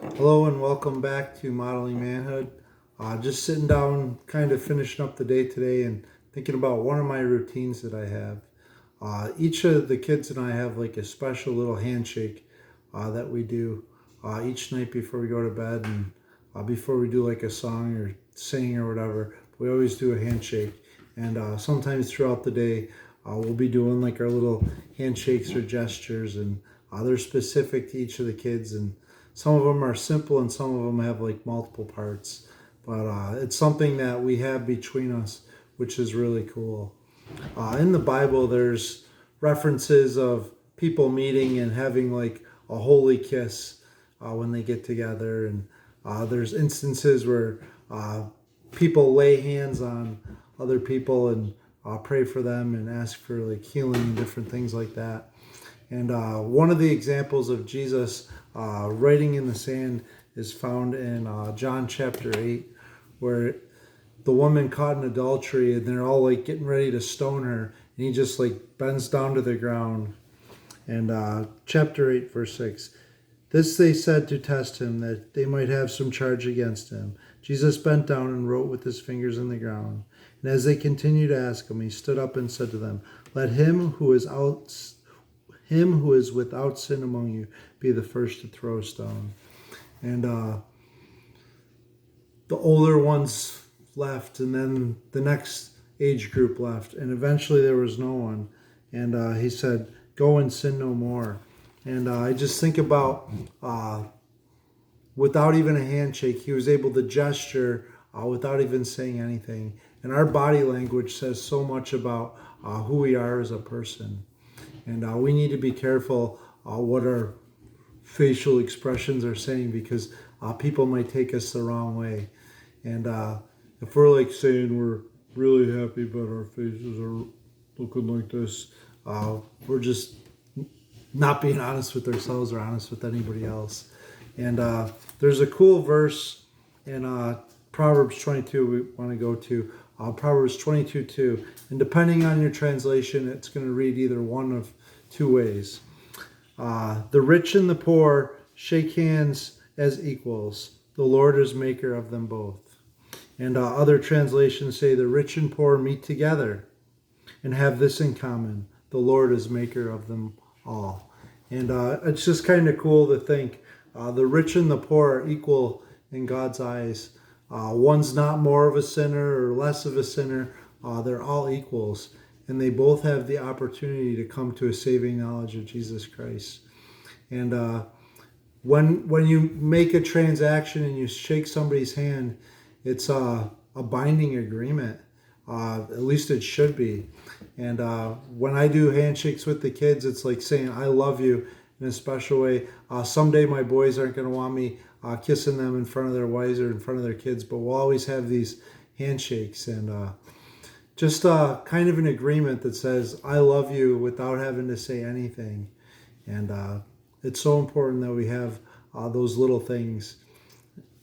Hello and welcome back to Modeling Manhood. Just sitting down, kind of finishing up the day today and thinking about one of my routines that I have. Each of the kids and I have like a special little handshake that we do each night before we go to bed and before we do like a song or sing or whatever. We always do a handshake. And sometimes throughout the day, we'll be doing like our little handshakes or gestures, and they're specific to each of the kids, and some of them are simple and some of them have like multiple parts. But it's something that we have between us, which is really cool. In the Bible, there's references of people meeting and having like a holy kiss when they get together. And there's instances where people lay hands on other people and pray for them and ask for like healing and different things like that. And one of the examples of Jesus writing in the sand is found in John chapter 8, where the woman caught in adultery and they're all like getting ready to stone her. And he just like bends down to the ground. And chapter 8, verse 6. This they said to test him, that they might have some charge against him. Jesus bent down and wrote with his fingers in the ground. And as they continued to ask him, he stood up and said to them, Let him who is without sin among you be the first to throw a stone. And the older ones left, and then the next age group left, and eventually there was no one. And he said, Go and sin no more. And I just think about without even a handshake, he was able to gesture without even saying anything. And our body language says so much about who we are as a person. And we need to be careful what our facial expressions are saying, because people might take us the wrong way. And if we're like saying we're really happy but our faces are looking like this, we're just not being honest with ourselves or honest with anybody else. And there's a cool verse in Proverbs 22 we want to go to. Proverbs 22:2. And depending on your translation, it's going to read either one of two ways. The rich and the poor shake hands as equals. The Lord is maker of them both. And other translations say the rich and poor meet together and have this in common. The Lord is maker of them all. And it's just kind of cool to think the rich and the poor are equal in God's eyes. One's not more of a sinner or less of a sinner. They're all equals. And they both have the opportunity to come to a saving knowledge of Jesus Christ. And when you make a transaction and you shake somebody's hand, it's a binding agreement. At least it should be. And when I do handshakes with the kids, it's like saying, I love you in a special way. Someday my boys aren't going to want me kissing them in front of their wives or in front of their kids, but we'll always have these handshakes. And just kind of an agreement that says, I love you without having to say anything. And it's so important that we have those little things.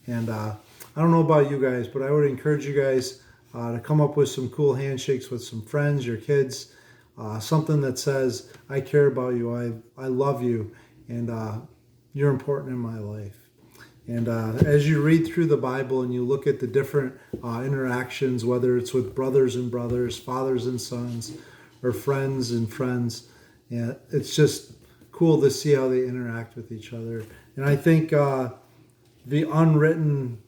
And I don't know about you guys, but I would encourage you guys to come up with some cool handshakes with some friends, your kids, something that says, I care about you, I love you, and you're important in my life. And as you read through the Bible and you look at the different interactions, whether it's with brothers and brothers, fathers and sons, or friends and friends, yeah, it's just cool to see how they interact with each other. And I think the unwritten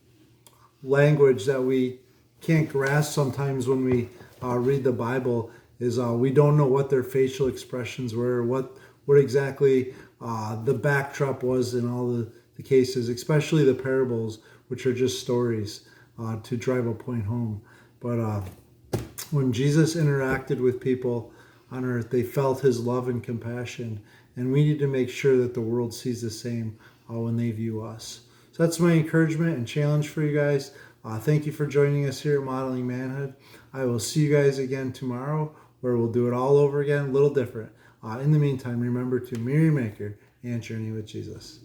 language that we can't grasp sometimes when we read the Bible is we don't know what their facial expressions were, what exactly the backdrop was in all the cases, especially the parables, which are just stories to drive a point home. But when Jesus interacted with people on earth, they felt his love and compassion, and we need to make sure that the world sees the same when they view us. So that's my encouragement and challenge for you guys. Thank you for joining us here at Modeling Manhood. I will see you guys again tomorrow, where we'll do it all over again, a little different. In the meantime, remember to mirror your maker and journey with Jesus.